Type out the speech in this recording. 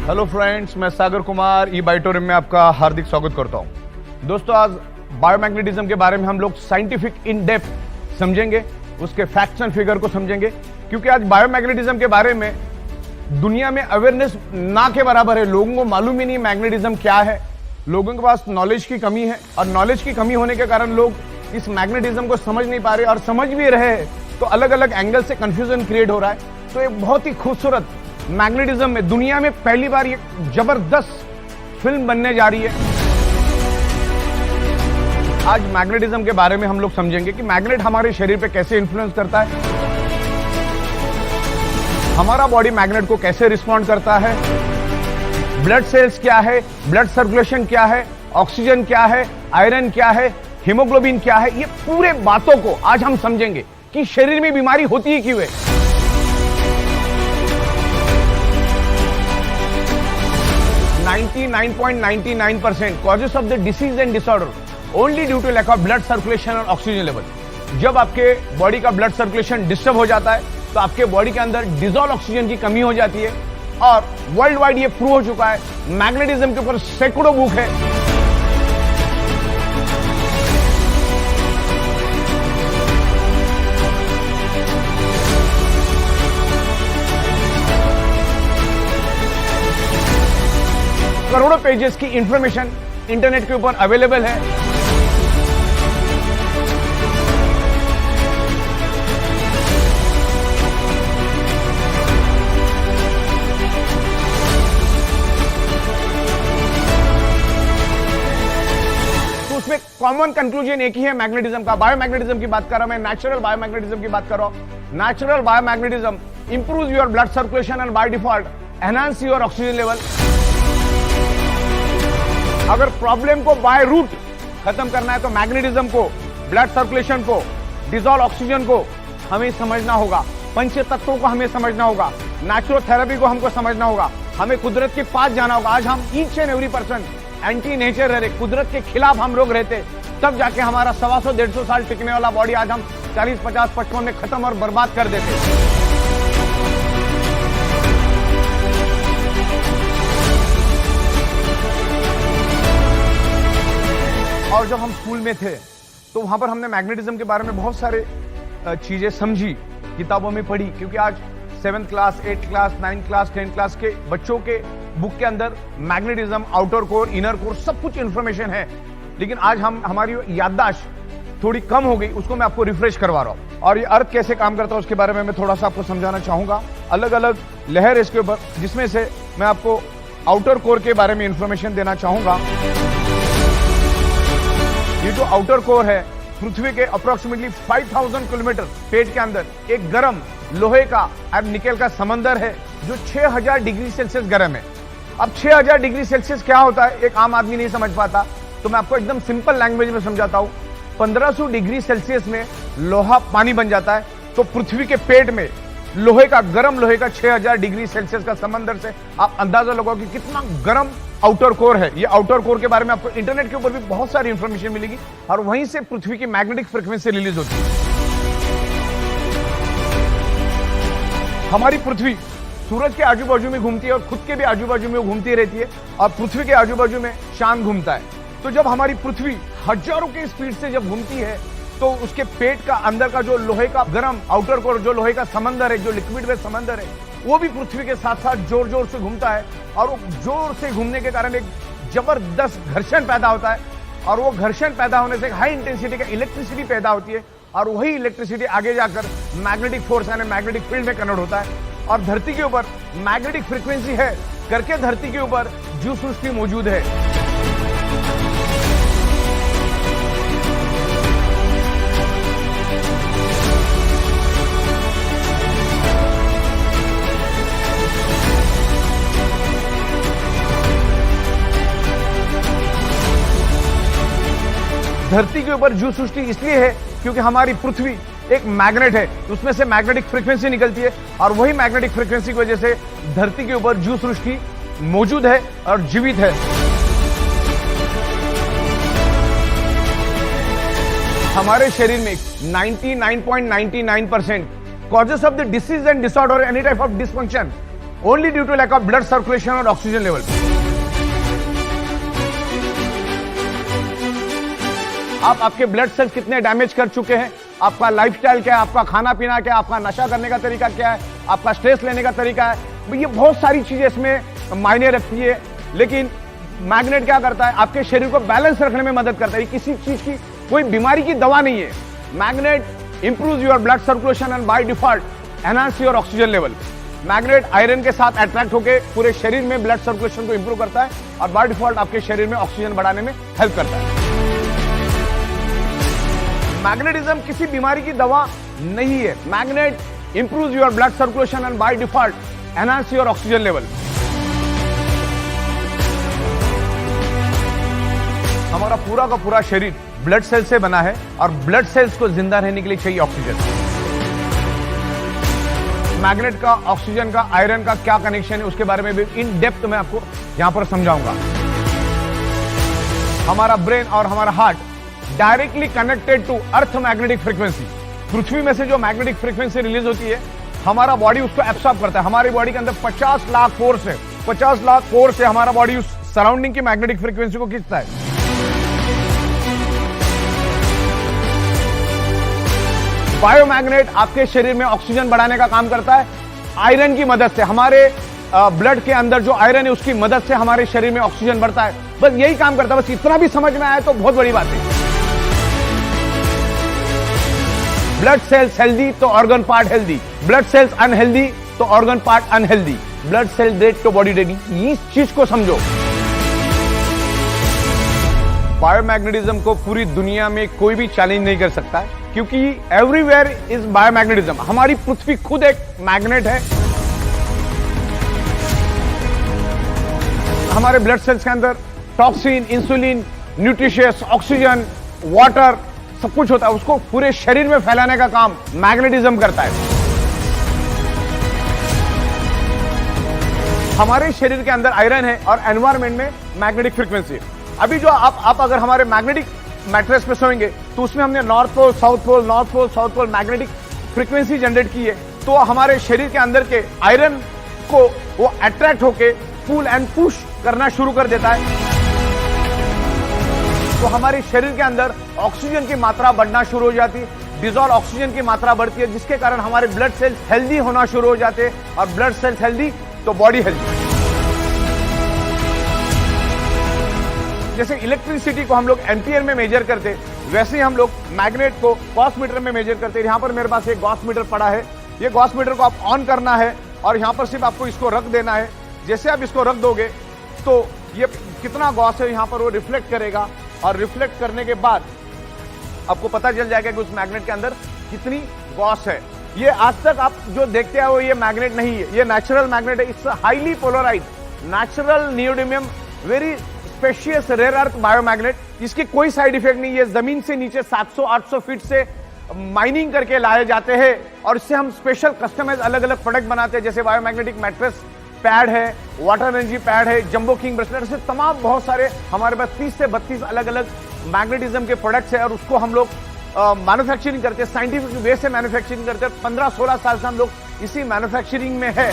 Hello friends, मैं सागर कुमार ई बायोटोरियम में आपका हार्दिक स्वागत करता हूं। दोस्तों, आज बायोमैग्नेटिज्म के बारे में हम लोग साइंटिफिक इन डेप्थ समझेंगे, उसके फैक्ट्स एंड फिगर को समझेंगे, क्योंकि आज बायोमैग्नेटिज्म के बारे में दुनिया में अवेयरनेस ना के बराबर है। लोगों को मालूम ही नहीं मैग्नेटिज्म क्या है, लोगों के पास नॉलेज की कमी है, और नॉलेज की कमी होने के कारण लोग इस मैग्नेटिज्म को समझ नहीं पा रहे, और समझ भी रहे हैं तो अलग अलग एंगल से कंफ्यूजन क्रिएट हो रहा है। तो एक बहुत ही खूबसूरत मैग्नेटिज्म में दुनिया में पहली बार ये जबरदस्त फिल्म बनने जा रही है। आज मैग्नेटिज्म के बारे में हम लोग समझेंगे कि मैग्नेट हमारे शरीर पे कैसे इन्फ्लुएंस करता है, हमारा बॉडी मैग्नेट को कैसे रिस्पॉन्ड करता है, ब्लड सेल्स क्या है, ब्लड सर्कुलेशन क्या है, ऑक्सीजन क्या है, आयरन क्या है, हीमोग्लोबिन क्या है, ये पूरे बातों को आज हम समझेंगे कि शरीर में बीमारी होती है क्यों है। 99.99% causes of the disease and disorder only due to lack of blood circulation और ऑक्सीजन लेवल। जब आपके बॉडी का ब्लड सर्कुलेशन डिस्टर्ब हो जाता है तो आपके बॉडी के अंदर डिजॉल्व ऑक्सीजन की कमी हो जाती है, और वर्ल्ड वाइड ये प्रूव हो चुका है। मैग्नेटिज्म के ऊपर सैकड़ों बुक है। करोड़ों पेजेस की इंफॉर्मेशन इंटरनेट के ऊपर अवेलेबल है। तो उसमें कॉमन कंक्लूजन एक ही है मैग्नेटिज्म का। बायोमैग्नेटिज्म की बात कर रहा हूं मैं, नेचुरल बायोमैग्नेटिज्म की बात कर रहा हूं। Natural biomagnetism improves your blood circulation and by default enhance your oxygen level. अगर प्रॉब्लम को बाय रूट खत्म करना है तो मैग्नेटिज्म को, ब्लड सर्कुलेशन को, डिजॉल्व ऑक्सीजन को हमें समझना होगा, पंच तत्वों को हमें समझना होगा, नेचुरोथेरेपी को हमको समझना होगा, हमें कुदरत के पास जाना होगा। आज हम each and every person anti nature रह रहे, कुदरत के खिलाफ हम लोग रहते, तब जाके हमारा 125-150 साल टिकने वाला बॉडी आज हम 40, 50, 55 में खत्म और बर्बाद कर देते। और जब हम स्कूल में थे तो वहां पर हमने मैग्नेटिज्म के बारे में बहुत सारे चीजें समझी, किताबों में पढ़ी, क्योंकि आज 7th class, 8th class, 9th class, 10th class के बच्चों के बुक के अंदर magnetism, outer core, inner core सब कुछ इंफॉर्मेशन है। लेकिन आज हमारी याददाश्त थोड़ी कम हो गई, उसको मैं आपको रिफ्रेश करवा रहा हूं। और ये अर्थ कैसे काम करता है उसके बारे में मैं थोड़ा सा आपको समझाना चाहूंगा। अलग अलग लहर इसके ऊपर, जिसमें से मैं आपको आउटर कोर के बारे में इंफॉर्मेशन देना चाहूंगा। ये जो आउटर कोर है, पृथ्वी के अप्रोक्सीमेटली 5000 किलोमीटर पेट के अंदर एक गर्म लोहे का और निकेल का समंदर है जो 6000 डिग्री सेल्सियस गर्म है। अब 6000 डिग्री सेल्सियस क्या होता है एक आम आदमी नहीं समझ पाता, तो मैं आपको एकदम सिंपल लैंग्वेज में समझाता हूं। 1500 डिग्री सेल्सियस में लोहा पानी बन जाता है, तो पृथ्वी के पेट में लोहे का, गर्म लोहे का 6000 डिग्री सेल्सियस का समंदर से आप अंदाजा लगाओ कि कितना गर्म आउटर कोर है। ये आउटर कोर के बारे में आपको इंटरनेट के ऊपर भी बहुत सारी इंफॉर्मेशन मिलेगी, और वहीं से पृथ्वी की मैग्नेटिक फ्रीक्वेंसी रिलीज होती है। हमारी पृथ्वी सूरज के आजू बाजू में घूमती है और खुद के भी आजू बाजू में घूमती रहती है, और पृथ्वी के आजू बाजू में चांद घूमता है। तो जब हमारी पृथ्वी हजारों की स्पीड से जब घूमती है तो उसके पेट का अंदर का जो लोहे का गर्म आउटर कोर, जो लोहे का समंदर है, जो लिक्विड में समंदर है, वो भी पृथ्वी के साथ साथ जोर जोर से घूमता है, और वो जोर से घूमने के कारण एक जबरदस्त घर्षण पैदा होता है, और वो घर्षण पैदा होने से हाई इंटेंसिटी का इलेक्ट्रिसिटी पैदा होती है, और वही इलेक्ट्रिसिटी आगे जाकर मैग्नेटिक फोर्स यानी मैग्नेटिक फील्ड में कन्वर्ट होता है। और धरती के ऊपर मैग्नेटिक फ्रीक्वेंसी है करके धरती के ऊपर जीव सृष्टि मौजूद है। धरती के ऊपर जीव सृष्टि इसलिए है क्योंकि हमारी पृथ्वी एक मैग्नेट है, उसमें से मैग्नेटिक फ्रीक्वेंसी निकलती है, और वही मैग्नेटिक फ्रीक्वेंसी की वजह से धरती के ऊपर जीव सृष्टि मौजूद है और जीवित है। हमारे शरीर में 99.99% causes of the disease and disorder any type of dysfunction only due to lack of blood circulation और ऑक्सीजन लेवल। आप आपके ब्लड सेल्स कितने डैमेज कर चुके हैं, आपका लाइफस्टाइल क्या है, आपका खाना पीना क्या है, आपका नशा करने का तरीका क्या है, आपका स्ट्रेस लेने का तरीका है, ये बहुत सारी चीजें इसमें मायने रखती है। लेकिन मैग्नेट क्या करता है, आपके शरीर को बैलेंस रखने में मदद करता है। किसी चीज की, कोई बीमारी की दवा नहीं है। Magnet improves your blood circulation and by default enhance your oxygen level. Magnet iron के साथ अट्रैक्ट होकर पूरे शरीर में ब्लड सर्कुलेशन को इंप्रूव करता है और बाय डिफॉल्ट आपके शरीर में ऑक्सीजन बढ़ाने में हेल्प करता है। मैग्नेटिज्म किसी बीमारी की दवा नहीं है। Magnet improves your blood circulation and by default enhance your oxygen level. हमारा पूरा का पूरा शरीर ब्लड सेल से बना है और ब्लड सेल्स को जिंदा रहने के लिए चाहिए ऑक्सीजन। मैग्नेट का, ऑक्सीजन का, आयरन का क्या कनेक्शन है उसके बारे में भी इन डेप्थ में आपको यहां पर समझाऊंगा। हमारा ब्रेन और हमारा heart directly connected to earth magnetic frequency. पृथ्वी में से जो मैग्नेटिक फ्रीक्वेंसी रिलीज होती है, हमारा बॉडी उसको एब्सॉर्ब करता है। हमारी बॉडी के अंदर 50 लाख फोर्स है। 50 लाख फोर्स से हमारा बॉडी उस सराउंडिंग की मैग्नेटिक फ्रीक्वेंसी को खींचता है। बायोमैग्नेट आपके शरीर में ऑक्सीजन बढ़ाने का काम करता है आयरन की मदद से। हमारे ब्लड के अंदर जो आयरन है उसकी मदद से हमारे शरीर में ऑक्सीजन बढ़ता है। बस यही काम करता है। बस इतना भी समझ में आया तो बहुत बड़ी बात है। ब्लड सेल्स हेल्दी तो organ part healthy, blood cells unhealthy तो organ part unhealthy, blood cell dead तो बॉडी डेड। इस चीज को समझो। बायोमैग्नेटिज्म को पूरी दुनिया में कोई भी चैलेंज नहीं कर सकता है, क्योंकि एवरीवेयर इज बायोमैग्नेटिज्म। हमारी पृथ्वी खुद एक मैग्नेट है। हमारे ब्लड सेल्स के अंदर toxin, insulin, nutritious, oxygen, water सब कुछ होता है। उसको पूरे शरीर में फैलाने का काम मैग्नेटिज्म करता है। हमारे शरीर के अंदर आयरन है और एनवायरमेंट में मैग्नेटिक फ्रीक्वेंसी है। अभी जो आप अगर हमारे मैग्नेटिक मैट्रेस पे सोएंगे तो उसमें हमने north pole, south pole, north pole, south pole magnetic frequency generate की है। तो हमारे शरीर के अंदर के आयरन को वो अट्रैक्ट होके पुल एंड पुश करना शुरू कर देता है। तो हमारे शरीर के अंदर ऑक्सीजन की मात्रा बढ़ना शुरू हो जाती है। डिजॉल्व ऑक्सीजन की मात्रा बढ़ती है, जिसके कारण हमारे ब्लड सेल्स हेल्दी होना शुरू हो जाते हैं और ब्लड सेल्स हेल्दी तो बॉडी हेल्दी। जैसे इलेक्ट्रिसिटी को हम लोग एम्पियर में मेजर करते, वैसे ही हम लोग मैग्नेट को गॉस मीटर में मेजर करते हैं। यहां पर मेरे पास एक गॉस मीटर पड़ा है। ये गॉस मीटर को आप ऑन करना है और यहां पर सिर्फ आपको इसको रख देना है। जैसे आप इसको रख दोगे तो ये कितना गॉस है यहां पर वो रिफ्लेक्ट करेगा और रिफ्लेक्ट करने के बाद आपको पता चल जाएगा कि उस मैग्नेट के अंदर कितनी गॉस है। ये आज तक आप जो देखते हैं वो ये मैग्नेट नहीं है, ये नेचुरल मैग्नेट है। It's highly polarise natural neodymium very specious rare earth biomagnet. इसके कोई साइड इफेक्ट नहीं है। जमीन से नीचे 700-800 फीट से माइनिंग करके लाए जाते हैं और इससे हम स्पेशल कस्टमाइज अलग अलग प्रोडक्ट बनाते हैं। जैसे बायोमैग्नेटिक मैट्रेस पैड है, वाटर एनर्जी पैड है, जंबो किंग ब्रेसलेट, ऐसे तमाम बहुत सारे हमारे पास 30 से 32 अलग अलग मैग्नेटिज्म के प्रोडक्ट्स है और उसको हम लोग मैन्युफैक्चरिंग करते हैं, साइंटिफिक वे से मैन्युफैक्चरिंग करते हैं। 15-16 साल से हम लोग इसी मैन्युफैक्चरिंग में है।